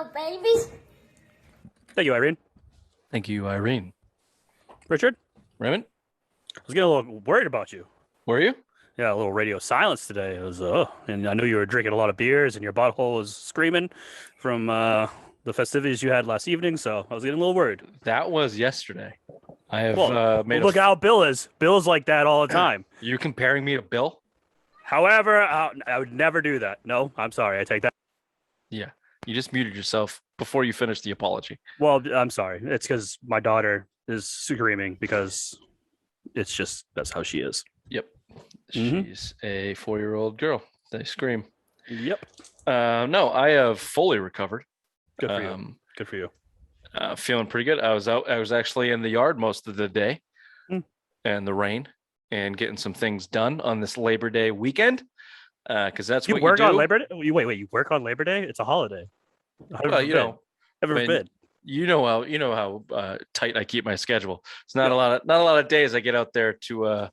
babies. Thank you, Irene. Thank you, Irene. Richard, Raymond, I was getting a little worried about you. were you? Yeah, a little radio silence today. It was, and I knew you were drinking a lot of beers and your butthole was screaming from the festivities you had last evening. So I was getting a little worried. That was yesterday. I have made look how Bill is. Bill's like that all the time. You comparing me to Bill? However, I would never do that. No, I'm sorry. I take that. Yeah. You just muted yourself before you finished the apology. Well, I'm sorry. It's because my daughter is screaming because it's just that's how she is. Yep. Mhm. She's a 4-year-old girl. They scream. Yep. No, I have fully recovered. Good for you. Good for you. Feeling pretty good. I was actually in the yard most of the day and the rain and getting some things done on this Labor Day weekend. Because that's You what work you do. on Labor Day? Wait, you work on Labor Day? It's a holiday. Well, you know, Never when- been. you know how tight I keep my schedule. It's not a lot of days I get out there to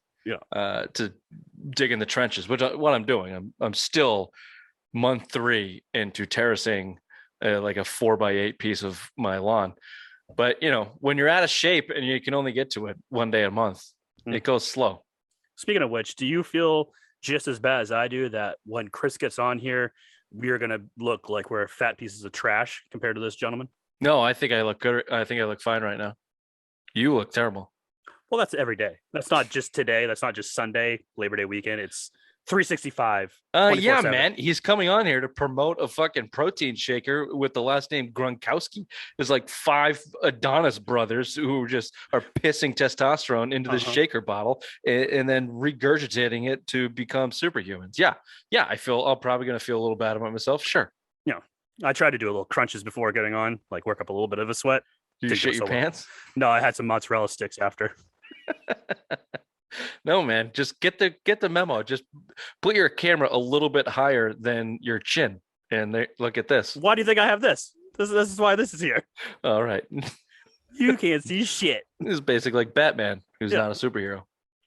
dig in the trenches, which what I'm doing. I'm still month 3 into terracing like a 4x8 piece of my lawn. But when you're out of shape and you can only get to it one day a month, it goes slow. Speaking of which, do you feel just as bad as I do that when Chris gets on here, we are going to look like we're fat pieces of trash compared to this gentleman? No, I think I look good. I think I look fine right now. You look terrible. Well, that's every day. That's not just today. That's not just Sunday, Labor Day weekend. It's 365. Yeah, 24/7. man. He's coming on here to promote a fucking protein shaker with the last name Gronkowski. There's like 5 Adonis brothers who just are pissing testosterone into the shaker bottle and then regurgitating it to become superhumans. Yeah. I'm probably going to feel a little bad about myself. Sure. I tried to do a little crunches before getting on, like work up a little bit of a sweat. Did you Didn't shit go your so well. pants? No, I had some mozzarella sticks after. No, man. Just get the memo. Just put your camera a little bit higher than your chin, and look at this. Why do you think I have this? This is why this is here. All right. You can't see shit. This is basically like Batman, who's not a superhero.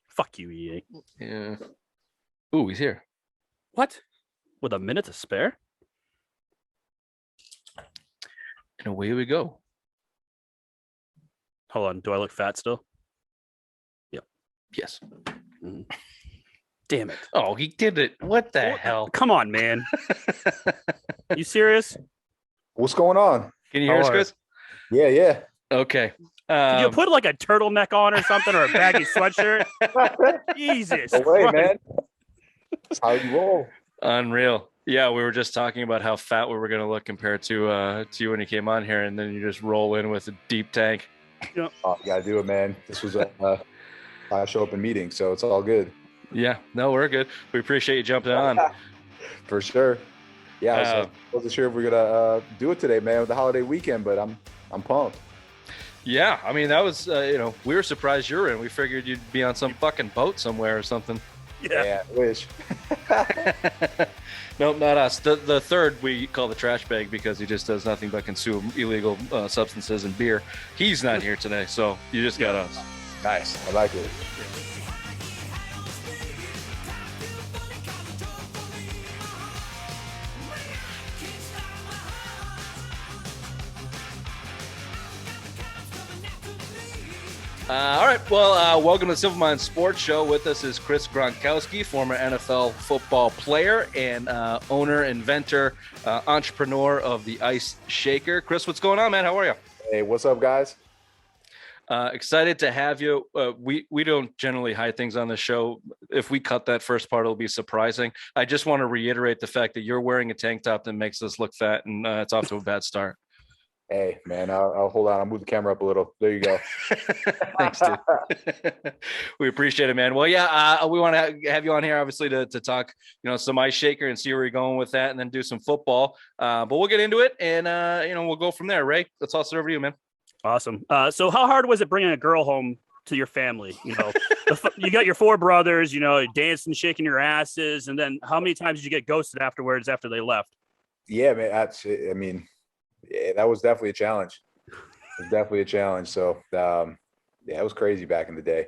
Fuck you, EA. Yeah. Ooh, he's here. What? With a minute to spare? And away we go. Hold on. Do I look fat still? Yes. Damn it. Oh, he did it. What the hell? Come on, man. You serious? What's going on? Can you hear us, How are Chris? Yeah. Okay. Did you put like a turtleneck on or something or a baggy sweatshirt? Jesus. No way, Christ. man. That's how you roll. Unreal. Yeah, we were just talking about how fat we were going to look compared to you when you came on here, and then you just roll in with a deep tank. Oh, you gotta do it, man. This was I show up in meetings, so it's all good. Yeah, no, we're good. We appreciate you jumping on. For sure. Yeah, I wasn't sure if we're gonna do it today, man, with the holiday weekend, but I'm pumped. Yeah, I mean, that was, we were surprised you were in. We figured you'd be on some fucking boat somewhere or something. Yeah. I wish. Nope, not us. The third we call the trash bag because he just does nothing but consume illegal substances and beer. He's not here today, so you just got us. Nice. I like it. All right. Well, welcome to the Simple Mind Sports Show. With us is Chris Gronkwoski, former NFL football player and owner, inventor, entrepreneur of the Ice Shaker. Chris, what's going on, man? How are you? Hey, what's up, guys? Excited to have you. We don't generally hide things on the show. If we cut that first part, it'll be surprising. I just want to reiterate the fact that you're wearing a tank top that makes us look fat, and it's off to a bad start. Hey, man, I'll hold on. I'll move the camera up a little. There you go. Thanks, dude. We appreciate it, man. Well, yeah, we want to have you on here, obviously, to talk, some Ice Shaker and see where you're going with that, and then do some football. But we'll get into it, and we'll go from there. Ray, let's toss it over to you, man. Awesome. So how hard was it bringing a girl home to your family? You got your 4 brothers, dancing, shaking your asses. And then how many times did you get ghosted afterwards after they left? Yeah, man. Yeah, that was definitely a challenge. So, it was crazy back in the day.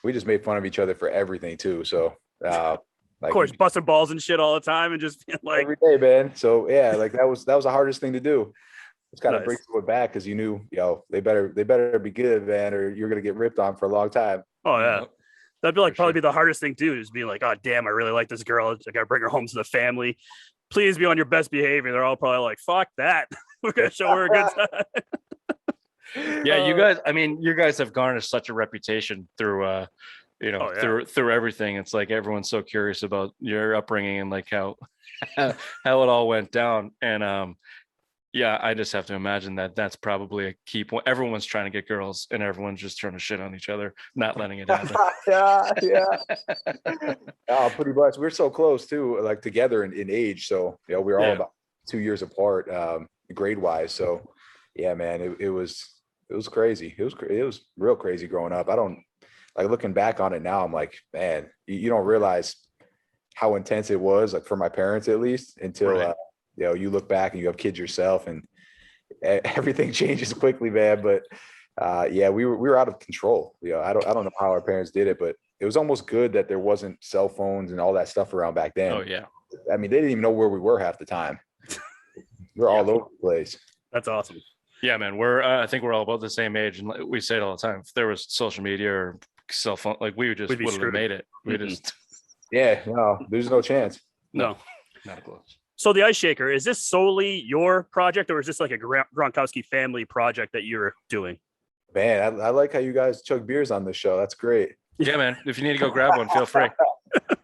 We just made fun of each other for everything too. So, of course, busting balls and shit all the time and just being like every day, man. So yeah, like that was the hardest thing to do. It's kind of bring it back because you knew, they better be good, man, or you're gonna get ripped on for a long time. Oh yeah. That'd be like probably be the hardest thing too, is being like, oh damn, I really like this girl. I gotta bring her home to the family. Please be on your best behavior. They're all probably like, fuck that. We're gonna show her a good time. Yeah, you guys have garnished such a reputation through through everything. It's like everyone's so curious about your upbringing and like how it all went down. And yeah, I just have to imagine that that's probably a key point. Everyone's trying to get girls, and everyone's just trying to shit on each other, not letting it happen. Yeah. Pretty much. We're so close too, like together in age. So we're all about 2 years apart, grade wise. So yeah, man, it was crazy. It was real crazy growing up. I don't like looking back on it now. I'm like, man, you don't realize how intense it was, like for my parents at least, until you look back and you have kids yourself, and everything changes quickly, man. But we were out of control. I don't know how our parents did it, but it was almost good that there wasn't cell phones and all that stuff around back then. Oh yeah. I mean, they didn't even know where we were half the time. We're all over the place. That's awesome. Yeah, man. I think we're all about the same age, and we say it all the time. If there was social media or cell phone, like we would have made it. We just. Yeah. No, there's no chance. No. Not close. So the ice shaker, is this solely your project, or is this like a Gronkowski family project that you're doing? Man, I like how you guys chug beers on this show. That's great. Yeah, man. If you need to go grab one, feel free.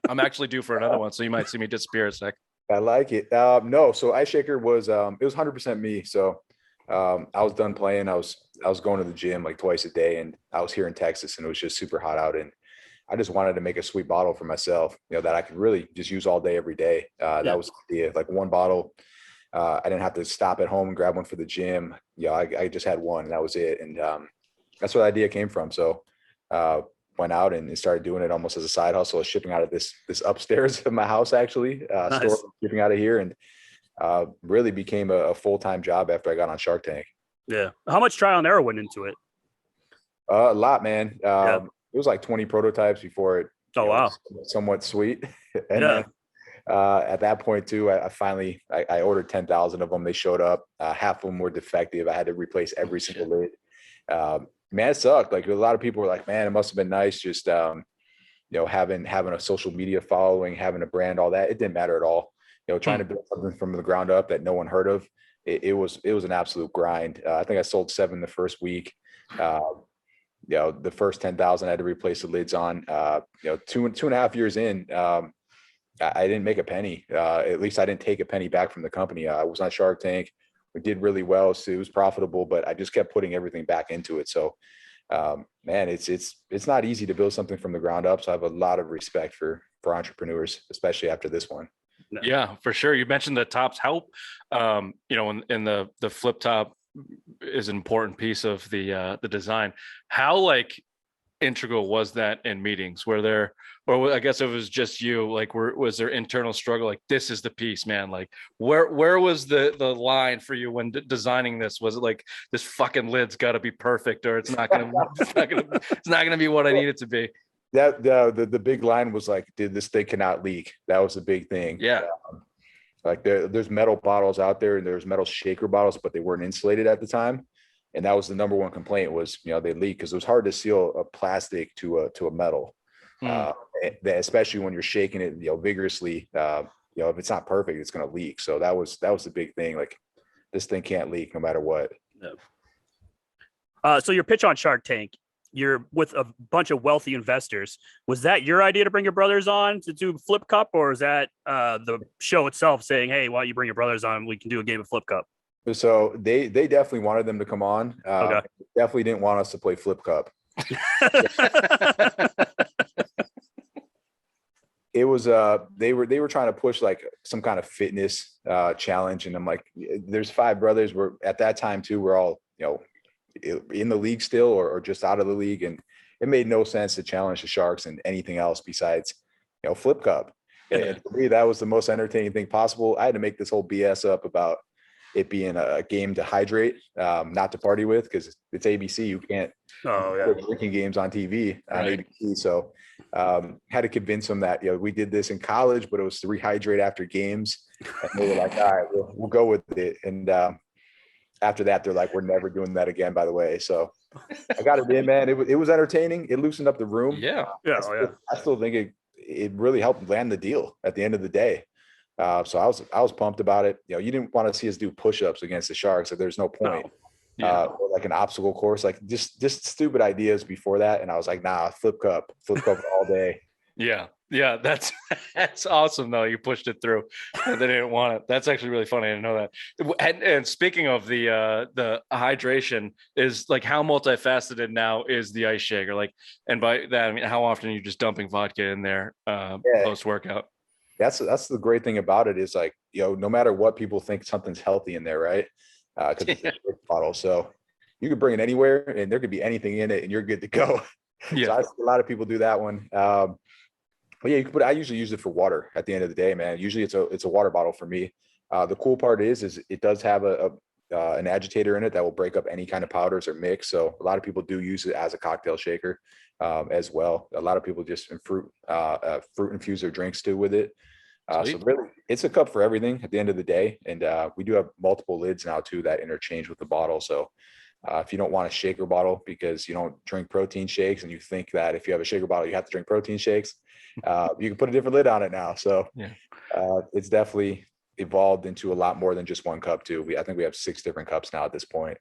I'm actually due for another one, so you might see me disappear a sec. I like it. No, so ice shaker was it was 100% me. So I was done playing. I was going to the gym like twice a day, and I was here in Texas, and it was just super hot out, and I just wanted to make a sweet bottle for myself, that I could really just use all day, every day. That was the idea, like one bottle. I didn't have to stop at home and grab one for the gym. I just had one, and that was it. And that's where the idea came from. So went out and started doing it almost as a side hustle, shipping out of this upstairs of my house, actually, nice. Store, shipping out of here, and really became a full-time job after I got on Shark Tank. Yeah. How much trial and error went into it? A lot, man. It was like 20 prototypes before it. Oh, wow. Somewhat sweet. And then, at that point too, I finally ordered 10,000 of them. They showed up. Half of them were defective. I had to replace every single lid. Man, it sucked. Like a lot of people were like, man, it must've been nice. Just, having a social media following, having a brand, all that. It didn't matter at all. Trying to build something from the ground up that no one heard of. It was an absolute grind. I think I sold 7 the first week. The first 10,000 I had to replace the lids on. 2.5 years in, I didn't make a penny. At least I didn't take a penny back from the company. I was on Shark Tank. We did really well, so it was profitable, but I just kept putting everything back into it. So, man, it's not easy to build something from the ground up. So I have a lot of respect for entrepreneurs, especially after this one. Yeah, for sure. You mentioned the tops help. In the flip top is an important piece of the design. How integral was that in meetings? Were there, or I guess it was just you, was there internal struggle? Like, this is the piece, man. Like where was the line for you when designing this? Was it like, this fucking lid's got to be perfect, or it's not gonna be what I need it to be? That the big line was like, dude, this thing cannot leak. That was the big thing. Yeah. There's metal bottles out there, and there's metal shaker bottles, but they weren't insulated at the time. And that was the number one complaint was, they leak, because it was hard to seal a plastic to a metal, especially when you're shaking it, vigorously. If it's not perfect, it's going to leak. So that was the big thing. Like, this thing can't leak no matter what. So your pitch on Shark Tank, you're with a bunch of wealthy investors. Was that your idea to bring your brothers on to do Flip Cup, or is that the show itself saying, hey, why don't you bring your brothers on? We can do a game of Flip Cup. So they definitely wanted them to come on. Okay. Definitely didn't want us to play Flip Cup. It was they were trying to push like some kind of fitness challenge, and I'm like, there's 5 brothers. We're at that time too. We're all in the league still, or just out of the league, and it made no sense to challenge the Sharks and anything else besides Flip Cup. And for me, that was the most entertaining thing possible. I had to make this whole BS up about it being a game to hydrate, not to party with, because it's ABC. You can't put drinking games on TV on ABC. So had to convince them that we did this in college, but it was to rehydrate after games. And they were like, all right, we'll go with it. And after that, they're like, we're never doing that again, by the way. So I got it in, man. It was entertaining. It loosened up the room. Yeah. I still think it really helped land the deal at the end of the day. So I was pumped about it. You know, you didn't want to see us do push-ups against the Sharks. So there's no point. No. Yeah. Or like an obstacle course, like just stupid ideas before that. And I was like, nah, flip cup all day. Yeah. That's awesome though. You pushed it through. They didn't want it. That's actually really funny. I didn't know that. And speaking of the hydration, is like how multifaceted now is the ice shaker? Like, and by that I mean how often are you just dumping vodka in there post workout? That's the great thing about it is like, you know, no matter what people think something's healthy in there, right? Because it's a shake bottle, so you could bring it anywhere and there could be anything in it and you're good to go. Yeah. So I see a lot of people do that one. But yeah, you could put, I usually use it for water at the end of the day, man. Usually it's a water bottle for me. The cool part is it does have an agitator in it that will break up any kind of powders or mix. So a lot of people do use it as a cocktail shaker as well. A lot of people just fruit infuse their drinks too with it. So really, it's a cup for everything at the end of the day. And we do have multiple lids now too that interchange with the bottle. So if you don't want a shaker bottle because you don't drink protein shakes and you think that if you have a shaker bottle, you have to drink protein shakes, you can put a different lid on it now. So it's definitely evolved into a lot more than just one cup too. I think we have 6 different cups now at this point.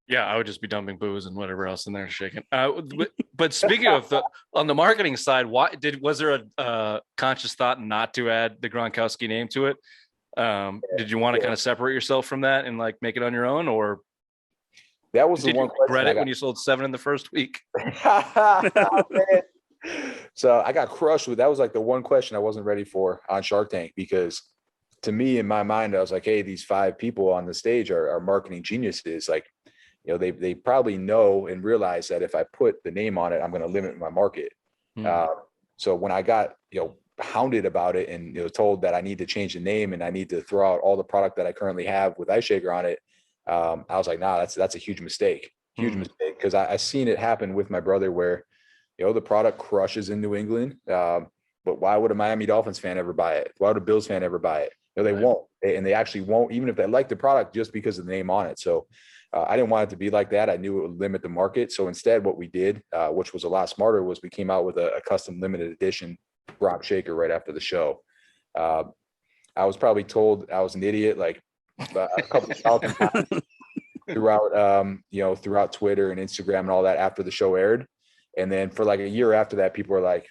Yeah, I would just be dumping booze and whatever else in there shaking. But speaking of on the marketing side, was there a conscious thought not to add the Gronkowski name to it? Did you want to kind of separate yourself from that and like make it on your own, or that was did the one you regret it when you sold 7 in the first week? So I got crushed with that. Was like the one question I wasn't ready for on Shark Tank, because to me, in my mind, I was like, hey, these 5 people on the stage are marketing geniuses. Like, you know, they probably know and realize that if I put the name on it, I'm going to limit my market. So when I got, you know, hounded about it and, you know, told that I need to change the name and I need to throw out all the product that I currently have with Ice Shaker on it, I was like, nah, that's a huge mistake. Mistake, because I seen it happen with my brother where, you know, the product crushes in New England, but why would a Miami Dolphins fan ever buy it? Why would a Bills fan ever buy it? No, they won't, and they actually won't, even if they like the product, just because of the name on it. So I didn't want it to be like that. I knew it would limit the market. So instead, what we did, which was a lot smarter, was we came out with a custom limited edition Gronk shaker right after the show. I was probably told I was an idiot like a couple of times throughout Twitter and Instagram and all that after the show aired. And then for like a year after that, people were like,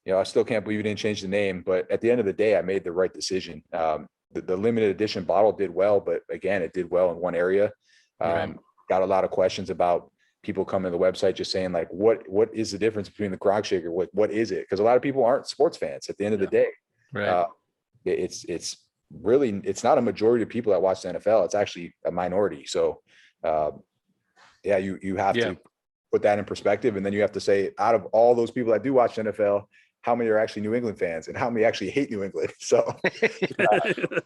you know, I still can't believe you didn't change the name. But at the end of the day, I made the right decision. The limited edition bottle did well, but again, it did well in one area. Got a lot of questions about people coming to the website just saying like, what is the difference between the Gronk shaker? What is it? Because a lot of people aren't sports fans at the end of the day. It's really, it's not a majority of people that watch the NFL. It's actually a minority. So you have to put that in perspective. And then you have to say, out of all those people that do watch the NFL, how many are actually New England fans and how many actually hate New England? So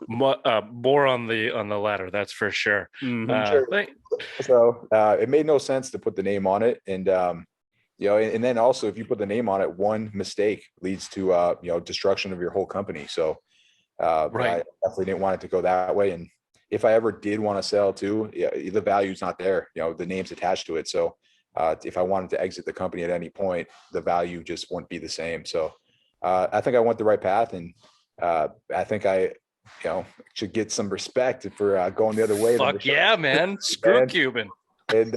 more on the latter, that's for sure. So it made no sense to put the name on it. And, you know, and then also if you put the name on it, one mistake leads to, you know, destruction of your whole company. So I definitely didn't want it to go that way. And if I ever did want to sell too, the value's not there, you know, the name's attached to it. So if I wanted to exit the company at any point, the value just wouldn't be the same. So I think I went the right path, and I think I, you know, should get some respect for going the other way. Fuck yeah, man! Screw Cuban. And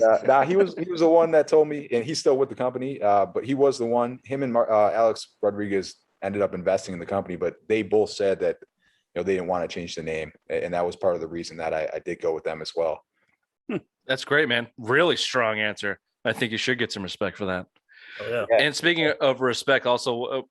he was the one that told me, and he's still with the company. But he was the one. Him and Alex Rodriguez ended up investing in the company, but they both said that, you know, they didn't want to change the name, and that was part of the reason that I did go with them as well. That's great, man. Really strong answer. I think you should get some respect for that. Oh, yeah. And speaking of respect, also,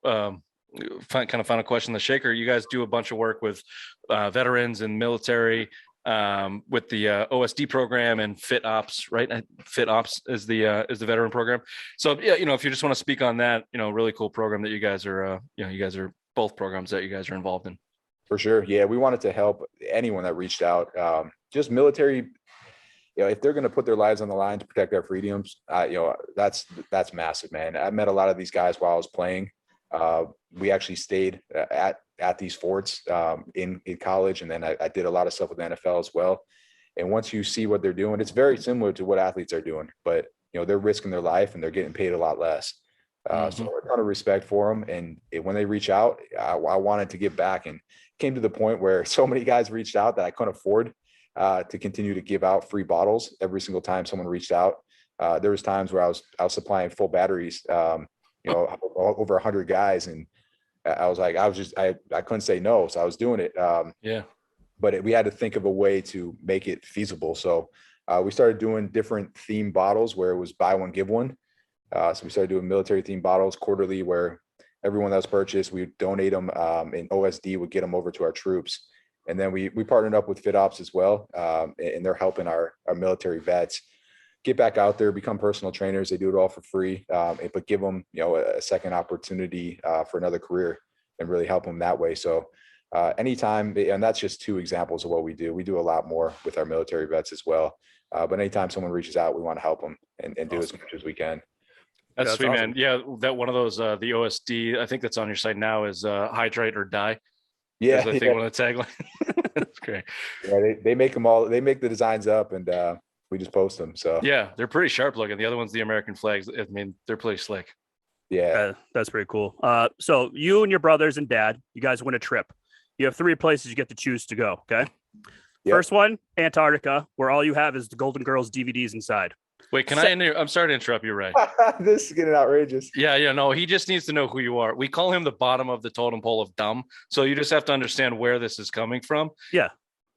final question: the Shaker, you guys do a bunch of work with veterans and military, with the OSD program and Fit Ops, right? Fit Ops is the veteran program. So yeah, you know, if you just want to speak on that, you know, really cool program that you guys are, you guys are both programs that you guys are involved in. For sure, yeah, we wanted to help anyone that reached out, just military. You know, if they're going to put their lives on the line to protect their freedoms, you know, that's massive, man. I met a lot of these guys while I was playing. We actually stayed at these forts in college, and then I did a lot of stuff with the NFL as well. And once you see what they're doing, it's very similar to what athletes are doing, but they're risking their life and they're getting paid a lot less. So a ton of respect for them. And when they reach out, I wanted to give back, and came to the point where so many guys reached out that I couldn't afford to continue to give out free bottles every single time someone reached out. There was times where I was supplying full batteries, over 100 guys. And I was like, I couldn't say no. So I was doing it. But we had to think of a way to make it feasible. So we started doing different theme bottles where it was buy one, give one. So we started doing military themed bottles quarterly, where everyone that was purchased, we would donate them, and OSD would get them over to our troops. And then we partnered up with FitOps as well. And they're helping our military vets get back out there, become personal trainers. They do it all for free, but give them, a second opportunity for another career and really help them that way. So anytime, and that's just 2 examples of what we do. We do a lot more with our military vets as well. But anytime someone reaches out, we want to help them and do as much as we can. That's sweet, awesome. man. Yeah, that one of those, the OSD, I think that's on your site now, is hydrate or die. Yeah, I think one of the tagline. That's great. Yeah, they make them all. They make the designs up, and we just post them. So yeah, they're pretty sharp looking. The other one's the American flags. I mean, they're pretty slick. Yeah, that's pretty cool. So you and your brothers and dad, you guys win a trip. You have 3 places you get to choose to go. Okay. Yep. First one, Antarctica, where all you have is the Golden Girls DVDs inside. Wait, I'm sorry to interrupt you, Ray. This is getting outrageous. Yeah, no, he just needs to know who you are. We call him the bottom of the totem pole of dumb. So you just have to understand where this is coming from. Yeah.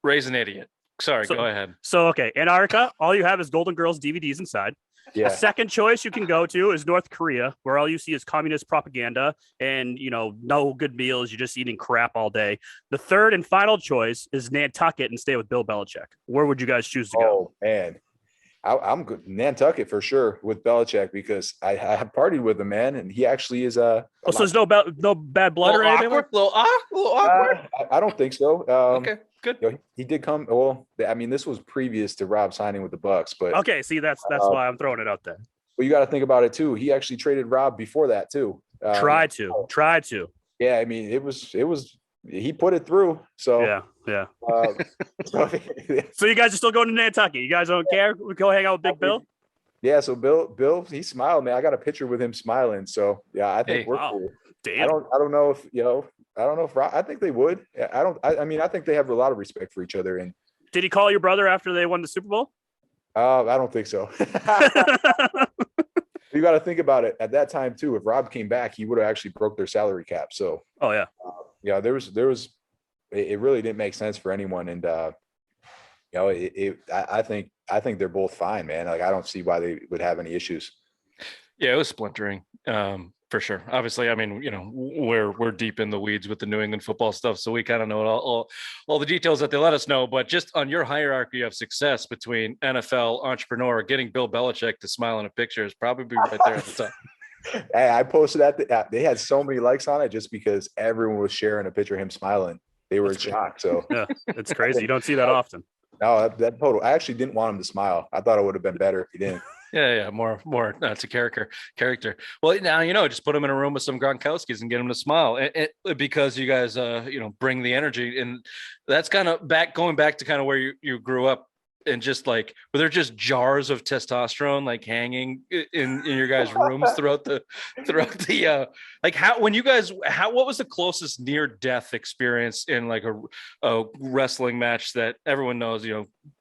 Ray's an idiot. Sorry, go ahead. So, okay, Antarctica, all you have is Golden Girls DVDs inside. Yeah. A second choice you can go to is North Korea, where all you see is communist propaganda and, no good meals. You're just eating crap all day. The third and final choice is Nantucket and stay with Bill Belichick. Where would you guys choose to go? Oh, man. I'm good. Nantucket for sure with Belichick, because I have partied with him, man, and he actually is so there's no bad blood or anything? Little awkward. I don't think so. Okay, good. He did come. Well, I mean, this was previous to Rob signing with the Bucs, but okay. See, that's why I'm throwing it out there. Well, you got to think about it too. He actually traded Rob before that too. Try to. Yeah, I mean, it was. He put it through. So yeah. So you guys are still going to Nantucket. You guys don't care? We go hang out with Big Bill. Yeah. So Bill, he smiled, man. I got a picture with him smiling. So yeah, I think we're cool. Damn. I don't know if I don't know if I think they would. I mean, I think they have a lot of respect for each other. And did he call your brother after they won the Super Bowl? I don't think so. You got to think about it at that time too. If Rob came back, he would have actually broke their salary cap. So there was it really didn't make sense for anyone. And I think they're both fine, man. Like, I don't see why they would have any issues. Yeah, it was splintering. For sure. Obviously, I mean, we're deep in the weeds with the New England football stuff, so we kind of know all the details that they let us know. But just on your hierarchy of success between NFL, entrepreneur, getting Bill Belichick to smile in a picture is probably right there at the top. Hey, I posted that. They had so many likes on it just because everyone was sharing a picture of him smiling. They were in shock. So yeah, it's crazy. You don't see that often. No, that total. I actually didn't want him to smile. I thought it would have been better if he didn't. Yeah, more. It's a character. Well, now just put him in a room with some Gronkowskis and get him to smile, because you guys, bring the energy, and that's kind of going back to kind of where you grew up, and just like, were there just jars of testosterone like hanging in your guys' rooms throughout the like what was the closest near death experience in like a wrestling match that everyone knows,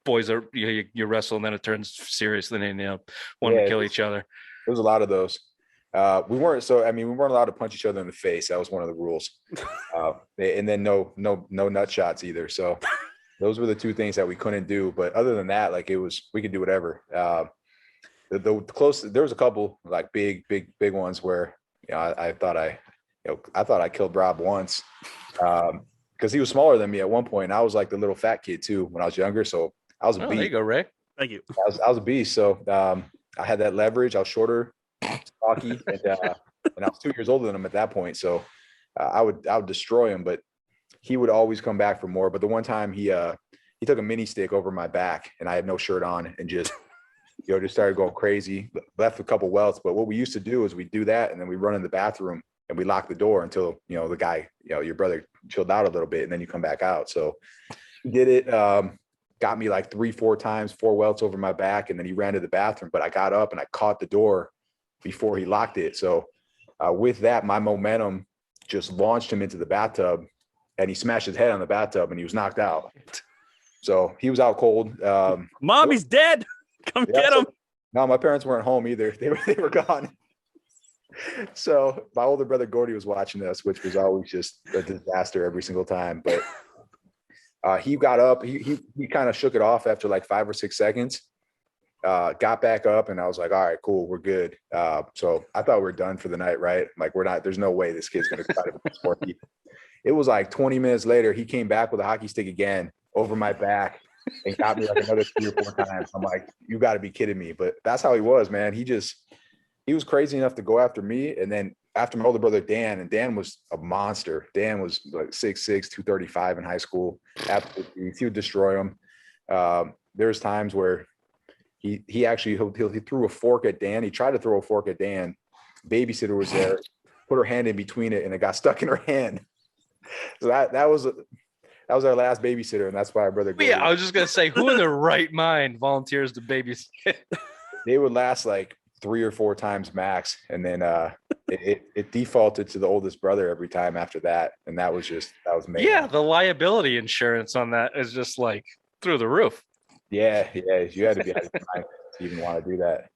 boys are you wrestle and then it turns serious, then they want to kill each other. There's a lot of those. We weren't allowed to punch each other in the face. That was one of the rules. And then no nut shots either. So those were the 2 things that we couldn't do. But other than that, like, we could do whatever. The close, there was a couple like big ones where, I thought I killed Rob once, because he was smaller than me at one point. And I was like the little fat kid too when I was younger. So I was a beast. There you go, Ray. Thank you. I was a beast. So I had that leverage. I was shorter, stocky, and I was 2 years older than him at that point. So I would destroy him, but he would always come back for more. But the one time he took a mini stick over my back and I had no shirt on and just started going crazy, left a couple welts. But what we used to do is we do that, and then we run in the bathroom and we lock the door until, the guy, your brother chilled out a little bit, and then you come back out. So we did it. Got got me like 3-4 times, 4 welts over my back, and then he ran to the bathroom. But I got up and I caught the door before he locked it. So with that, my momentum just launched him into the bathtub, and he smashed his head on the bathtub, and he was knocked out. So he was out cold. Mommy's dead. Come get him. No, my parents weren't home either. They were gone. So my older brother Gordy was watching this, which was always just a disaster every single time. But he got up. He kind of shook it off after like 5 or 6 seconds. Got back up, and I was like, all right, cool, we're good. So I thought we were done for the night, right? Like, we're not. There's no way this kid's going to try to sport. It was like 20 minutes later, he came back with a hockey stick again over my back and got me like another 3 or 4 times. I'm like, you got to be kidding me. But that's how he was, man. He was crazy enough to go after me. And then after my older brother, Dan, and Dan was a monster. Dan was like 6'6", 235 in high school. Absolutely. He would destroy him. There's times where he threw a fork at Dan. He tried to throw a fork at Dan. Babysitter was there, put her hand in between it, and it got stuck in her hand. So that was our last babysitter, and that's why our brother. Yeah, I was just gonna say, who in their right mind volunteers to babysit? They would last like 3 or 4 times max, and then it defaulted to the oldest brother every time after that, and that was amazing. Yeah, the liability insurance on that is just like through the roof. Yeah, you had to be out of your mind to even want to do that.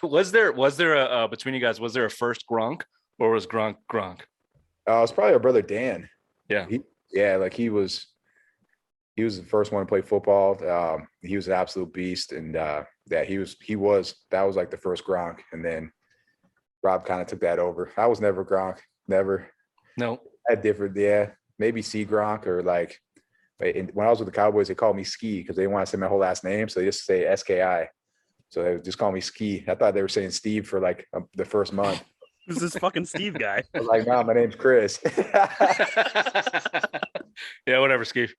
Was there a between you guys? Was there a first Gronk, or was Gronk? It was probably our brother Dan. Yeah, he was the first one to play football. He was an absolute beast, and that was like the first Gronk, and then Rob kind of took that over. I was never Gronk, never. No, I had different, maybe C Gronk, or like when I was with the Cowboys, they called me Ski because they didn't want to say my whole last name, so they just say SKI. So they would just call me Ski. I thought they were saying Steve for like the first month. Who's this fucking Steve guy? I was like, no, my name's Chris. Yeah, whatever, Steve.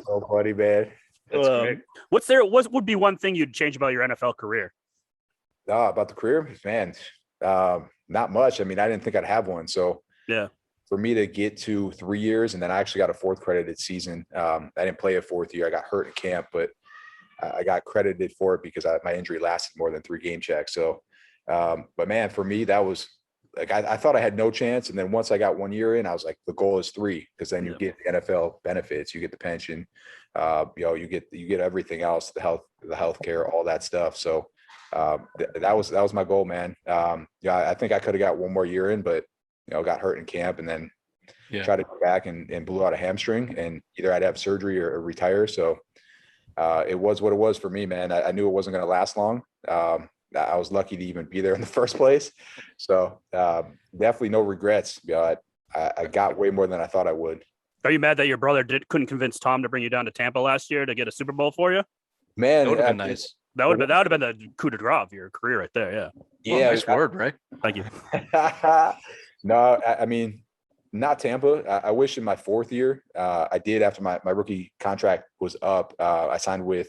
So funny, man. That's great. What would be one thing you'd change about your NFL career? About the career, man, not much. I mean, I didn't think I'd have one. So yeah, for me to get to 3 years, and then I actually got a 4th credited season. I didn't play a 4th year. I got hurt in camp, but I got credited for it because my injury lasted more than 3 game checks. So, but man, for me, that was like, I thought I had no chance. And then once I got 1 year in, I was like, the goal is 3, because then you get the NFL benefits, you get the pension, you get everything else, the health care, all that stuff. So that was my goal, man. I think I could have got 1 more year in, but got hurt in camp, and then tried to go back and blew out a hamstring, and either I'd have surgery or retire. So it was what it was for me, man. I knew it wasn't going to last long. I was lucky to even be there in the first place. So definitely no regrets. I got way more than I thought I would. Are you mad that your brother couldn't convince Tom to bring you down to Tampa last year to get a Super Bowl for you? Man, that would have been nice. That would have been the coup de grace of your career right there. Yeah. Well, nice word, right? Thank you. No, I mean, not Tampa. I wish in my 4th year, I did after my rookie contract was up. I signed with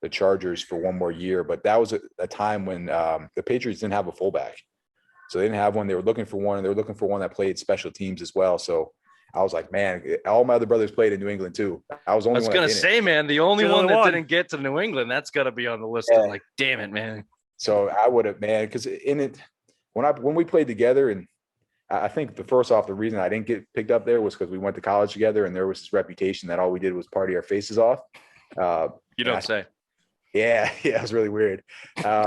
the Chargers for 1 more year, but that was a time when the Patriots didn't have a fullback. So they didn't have one. They were looking for one, and they were looking for one that played special teams as well. So I was like, man, all my other brothers played in New England too. I was only. I was gonna say, man, the only one that didn't get to New England, that's got to be on the list. Of like, damn it, man. So I would have, man, because when we played together, and I think the reason I didn't get picked up there was because we went to college together, and there was this reputation that all we did was party our faces off. You don't say. Yeah, it was really weird. I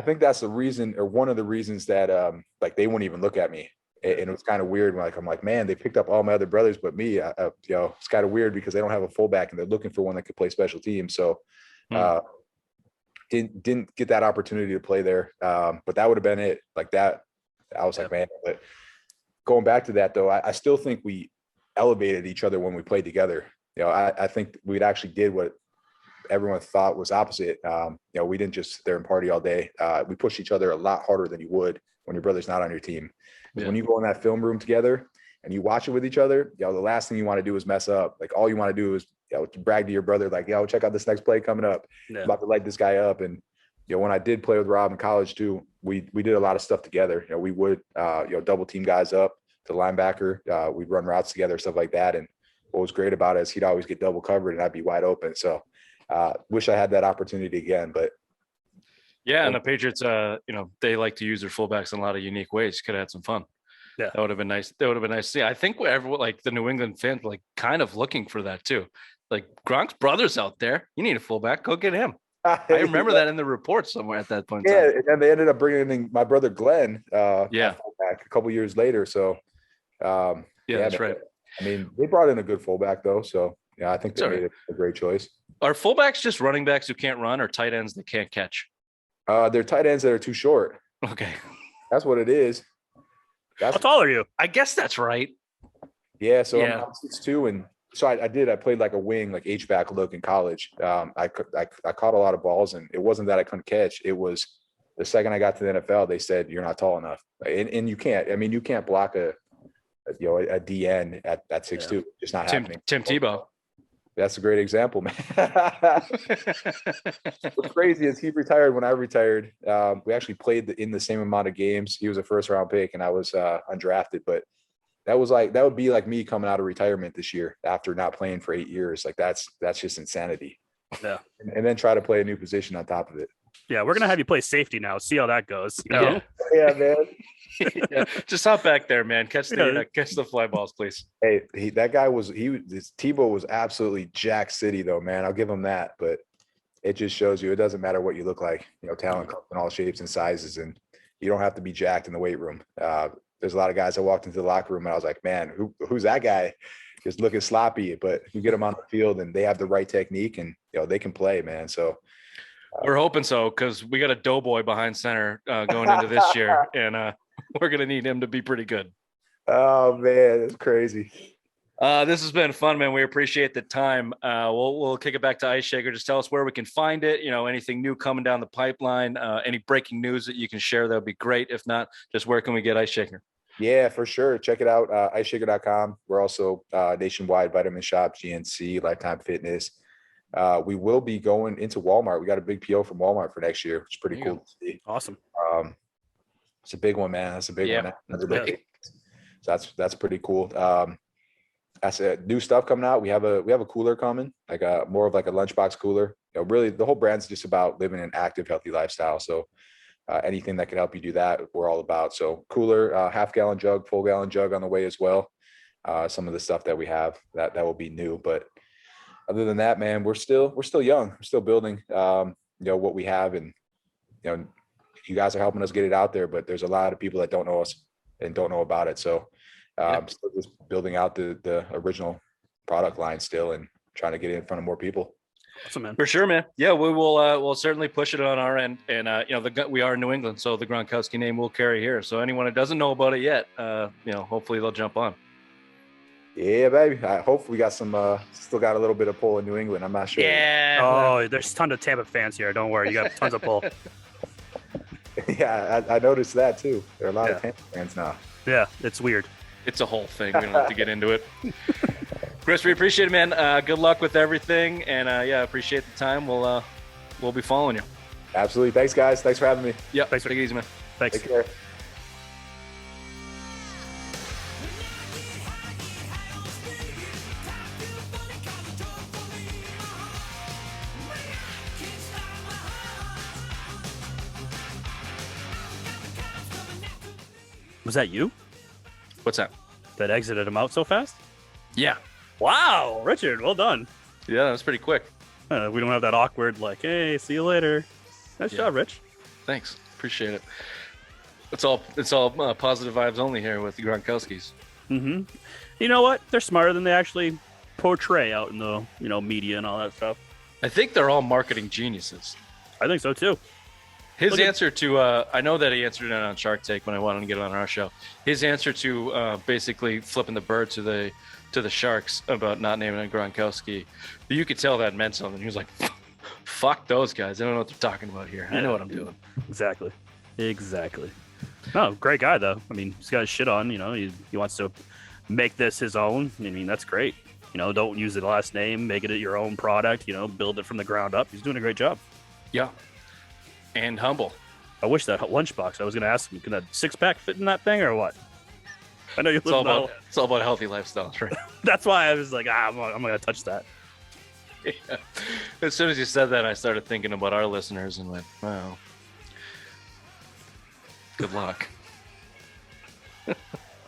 think that's the reason, or one of the reasons that like they wouldn't even look at me, and it was kind of weird. Like I'm like, man, they picked up all my other brothers, but me. It's kind of weird because they don't have a fullback, and they're looking for one that could play special teams. So didn't get that opportunity to play there. But that would have been it. Like that, I was like, man. But going back to that though, I still think we elevated each other when we played together. I think we actually did what everyone thought was opposite. We didn't just sit there and party all day. We pushed each other a lot harder than you would when your brother's not on your team. Yeah. When you go in that film room together and you watch it with each other, the last thing you want to do is mess up. Like all you want to do is brag to your brother, like, check out this next play coming up. Yeah. I'm about to light this guy up. And when I did play with Rob in college too, we did a lot of stuff together. We would double team guys up to linebacker. We'd run routes together, stuff like that. And what was great about it is he'd always get double covered and I'd be wide open. So wish I had that opportunity again, but. Yeah, and the Patriots, they like to use their fullbacks in a lot of unique ways. Could have had some fun. Yeah, that would have been nice. That would have been nice to see. I think everyone, like the New England fans, like kind of looking for that too. Like Gronk's brother's out there. You need a fullback. Go get him. I remember that in the report somewhere at that point. Yeah, and they ended up bringing in my brother Glenn. Fullback a couple years later. So that's right. I mean, they brought in a good fullback though. So yeah, I think they made a great choice. Are fullbacks just running backs who can't run, or tight ends that can't catch? They're tight ends that are too short. Okay, that's what it is. How tall are you? I guess that's right. Yeah, so I'm 6'2", and so I played like a wing, like H-back look in college. I caught a lot of balls, and it wasn't that I couldn't catch. It was the second I got to the NFL, they said you're not tall enough, and you can't. I mean, you can't block a DN at 6'2". Just not happening. Tim Tebow. That's a great example, man. What's crazy is he retired when I retired. We actually played in the same amount of games. He was a first-round pick, and I was undrafted. But that would be like me coming out of retirement this year after not playing for 8 years. Like that's just insanity. Yeah, and then try to play a new position on top of it. Yeah, we're gonna have you play safety now. See how that goes. You know? Yeah, man. Yeah, just hop back there, man. Catch the fly balls, please. Hey, Tebow was absolutely jack city though, man. I'll give him that. But it just shows you it doesn't matter what you look like. Talent comes in all shapes and sizes, and you don't have to be jacked in the weight room. There's a lot of guys that walked into the locker room and I was like, man, who's that guy? Just looking sloppy, but you get them on the field and they have the right technique and they can play, man. So we're hoping so, because we got a doughboy behind center going into this year, and we're gonna need him to be pretty good. Oh man, it's crazy. This has been fun, man. We appreciate the time. We'll kick it back to Ice Shaker. Just tell us where we can find it. Anything new coming down the pipeline, any breaking news that you can share, that would be great. If not, just where can we get Ice Shaker? Yeah, for sure. Check it out. IceShaker.com. We're also nationwide, Vitamin Shop, GNC, Lifetime Fitness. We will be going into Walmart. We got a big PO from Walmart for next year, which is pretty cool to see. Awesome. It's a big one, man. That's a big one. That's big. So that's pretty cool. That's new stuff coming out. We have a cooler coming, like more of like a lunchbox cooler. Really, the whole brand's just about living an active, healthy lifestyle. So anything that can help you do that, we're all about. So cooler, half-gallon jug, full-gallon jug on the way as well. Some of the stuff that we have that will be new, but other than that, man, we're still young. We're still building, what we have, and you guys are helping us get it out there. But there's a lot of people that don't know us and don't know about it. So still just building out the original product line still, and trying to get it in front of more people. Awesome, man. For sure, man. Yeah, we will. We'll certainly push it on our end, and we are in New England, so the Gronkowski name will carry here. So anyone that doesn't know about it yet, hopefully they'll jump on. Yeah, baby. I hope we got some. Still got a little bit of pull in New England. I'm not sure. Yeah. Oh, there's tons of Tampa fans here. Don't worry, you got tons of pull. Yeah, I noticed that too. There are a lot of Tampa fans now. Yeah, it's weird. It's a whole thing. We don't have to get into it. Chris, we appreciate it, man. Good luck with everything, and appreciate the time. We'll be following you. Absolutely. Thanks, guys. Thanks for having me. Yeah. Thanks. Take it easy, man. Thanks. Take care. Was that you What's that? that exited him out so fast? Yeah. Wow, Richard, well done. Yeah, that was pretty quick. We don't have that awkward hey, see you later. Nice job, Rich. Thanks. Appreciate it. It's all positive vibes only here with the Gronkowskis. Mm-hmm. You know what? They're smarter than they actually portray out in the media and all that stuff. I think they're all marketing geniuses. I think so too. His answer to I know that he answered it on Shark Tank when I wanted to get it on our show. His answer to basically flipping the bird to the Sharks about not naming a Gronkowski, you could tell that meant something. He was like, "Fuck those guys! I don't know what they're talking about here. I know what I'm doing." Exactly. No, great guy though. I mean, he's got his shit on. He wants to make this his own. I mean, that's great. Don't use the last name. Make it your own product. Build it from the ground up. He's doing a great job. Yeah. And humble. I wish that lunchbox. I was going to ask him, can that 6-pack fit in that thing or what? I know you It's all live. about healthy lifestyles, right? That's why I was like, I'm not gonna touch that. Yeah. As soon as you said that, I started thinking about our listeners and went, wow. Good luck.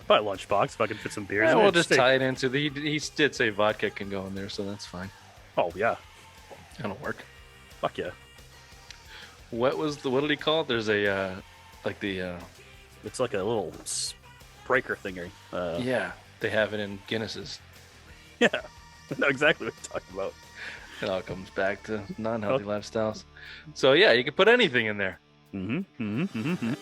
Probably lunchbox if I can fit some beers. Yeah, in we'll it. just tie it into the. He did say vodka can go in there, so that's fine. Oh yeah, That'll work. fuck yeah. What did he call it? There's a It's like a little breaker thingy. yeah, they have it in Guinnesses. Yeah, I know exactly what you're talking about. It all comes back to non-healthy lifestyles. So yeah, you can put anything in there. Mm-hmm.